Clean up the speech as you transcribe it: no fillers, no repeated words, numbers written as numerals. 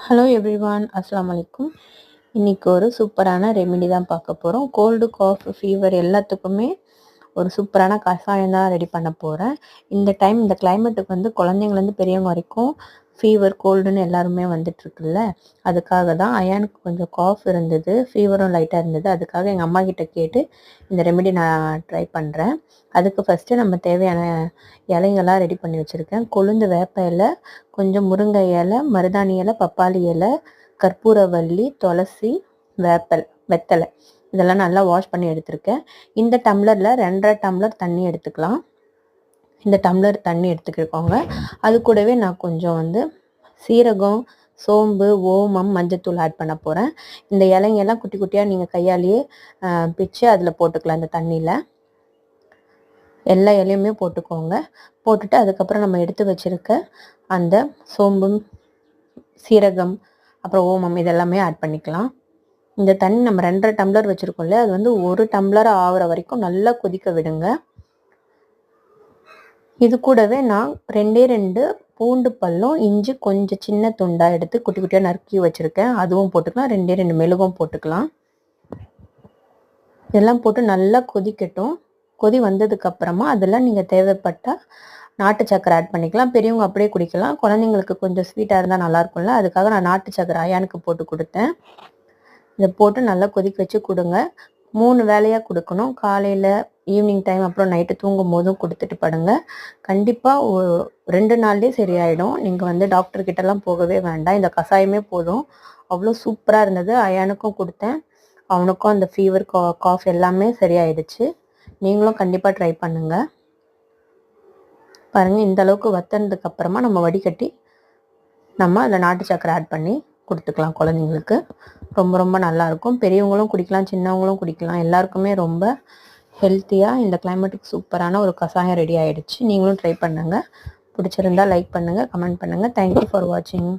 Hello everyone, அஸ்ஸலாமு அலைக்கும். இன்றைக்கி ஒரு சூப்பரான ரெமெடி தான் பார்க்க போகிறோம். கோல்டு, காஃப், ஃபீவர் எல்லாத்துக்குமே ஒரு சூப்பரான கஷாயம் தான் ரெடி பண்ண போகிறேன். இந்த டைம் இந்த கிளைமேட்டுக்கு வந்து குழந்தைங்கலேருந்து பெரியவங்க வரைக்கும் ஃபீவர், கோல்டுன்னு எல்லாருமே வந்துட்டுருக்குல்ல, அதுக்காக தான். அயானுக்கு கொஞ்சம் காஃப் இருந்தது, ஃபீவரும் லைட்டாக இருந்தது. அதுக்காக எங்கள் அம்மா கிட்ட கேட்டு இந்த ரெமெடி நான் ட்ரை பண்ணுறேன். அதுக்கு ஃபஸ்ட்டு நம்ம தேவையான இலைங்கள்லாம் ரெடி பண்ணி வச்சுருக்கேன். கொழுந்து வேப்ப இலை, கொஞ்சம் முருங்கை இலை, மருதாணி இலை, பப்பாளி இலை, கற்பூரவள்ளி, துளசி, வெத்தலை இதெல்லாம் நல்லா வாஷ் பண்ணி எடுத்திருக்கேன். இந்த டம்ளரில் 2.5 டம்ளர் தண்ணி எடுத்துக்கலாம். இந்த டம்ளர் தண்ணி எடுத்துக்கிக்கோங்க. அது கூடவே நான் கொஞ்சம் சீரகம், சோம்பு, ஓமம், மஞ்சத்தூள் ஆட் பண்ண போகிறேன். இந்த இலைங்கெல்லாம் குட்டி குட்டியாக நீங்கள் கையாலேயே பிச்சு அதில் போட்டுக்கலாம். இந்த தண்ணியில் எல்லா இலையுமே போட்டுக்கோங்க. போட்டுட்டு அதுக்கப்புறம் நம்ம எடுத்து வச்சுருக்க அந்த சோம்பும், சீரகம், அப்புறம் ஓமம் இதெல்லாமே ஆட் பண்ணிக்கலாம். இந்த தண்ணி நம்ம 2.5 டம்ளர் வச்சுருக்கோம்ல, அது 1 டம்ளர் ஆகிற வரைக்கும் நல்லா கொதிக்க விடுங்க. இது கூடவே நான் 2 பூண்டு பல்லும், இஞ்சி கொஞ்சம் சின்ன துண்டாக எடுத்து குட்டி குட்டியாக நறுக்கி வச்சுருக்கேன், அதுவும் போட்டுக்கலாம். 2 மெழுகும் போட்டுக்கலாம். இதெல்லாம் போட்டு நல்லா கொதிக்கட்டும். கொதி வந்ததுக்கப்புறமா அதில் நீங்கள் தேவைப்பட்டால் நாட்டு சக்கரை ஆட் பண்ணிக்கலாம். பெரியவங்க அப்படியே குடிக்கலாம். குழந்தைங்களுக்கு கொஞ்சம் ஸ்வீட்டாக இருந்தால் நல்லாயிருக்கும்ல, அதுக்காக நான் நாட்டு சக்கரை அயானுக்கு போட்டு கொடுத்தேன். இதை போட்டு நல்லா கொதிக்க வச்சு கொடுங்க. 3 வேளையாக கொடுக்கணும். காலையில், ஈவினிங் டைம், அப்புறம் நைட்டு தூங்கும் போதும் கொடுத்துட்டு படுங்க. கண்டிப்பாக 2 நாள்லேயே சரியாயிடும். நீங்கள் டாக்டர்கிட்டலாம் போகவே வேண்டாம். இந்த கஷாயமே போதும். அவ்வளோ சூப்பராக இருந்தது. அயானுக்கும் கொடுத்தேன். அவனுக்கும் அந்த ஃபீவர், காஃப் எல்லாமே சரியாயிடுச்சு. நீங்களும் கண்டிப்பாக ட்ரை பண்ணுங்கள். பாருங்கள், இந்த அளவுக்கு வத்தனதுக்கப்புறமா நம்ம வடிகட்டி நம்ம அதில் நாட்டு சக்கரை ஆட் பண்ணி கொடுத்துக்கலாம் குழந்தைங்களுக்கு. ரொம்ப ரொம்ப நல்லாயிருக்கும். பெரியவங்களும் குடிக்கலாம், சின்னவங்களும் குடிக்கலாம். எல்லாருக்குமே ரொம்ப ஹெல்த்தியாக இந்த கிளைமேட்டுக்கு சூப்பரான ஒரு கஷாயம் ரெடி ஆகிடுச்சு. நீங்களும் ட்ரை பண்ணுங்கள். பிடிச்சிருந்தால் லைக் பண்ணுங்கள், கமெண்ட் பண்ணுங்கள். தேங்க்யூ ஃபார் வாட்சிங்.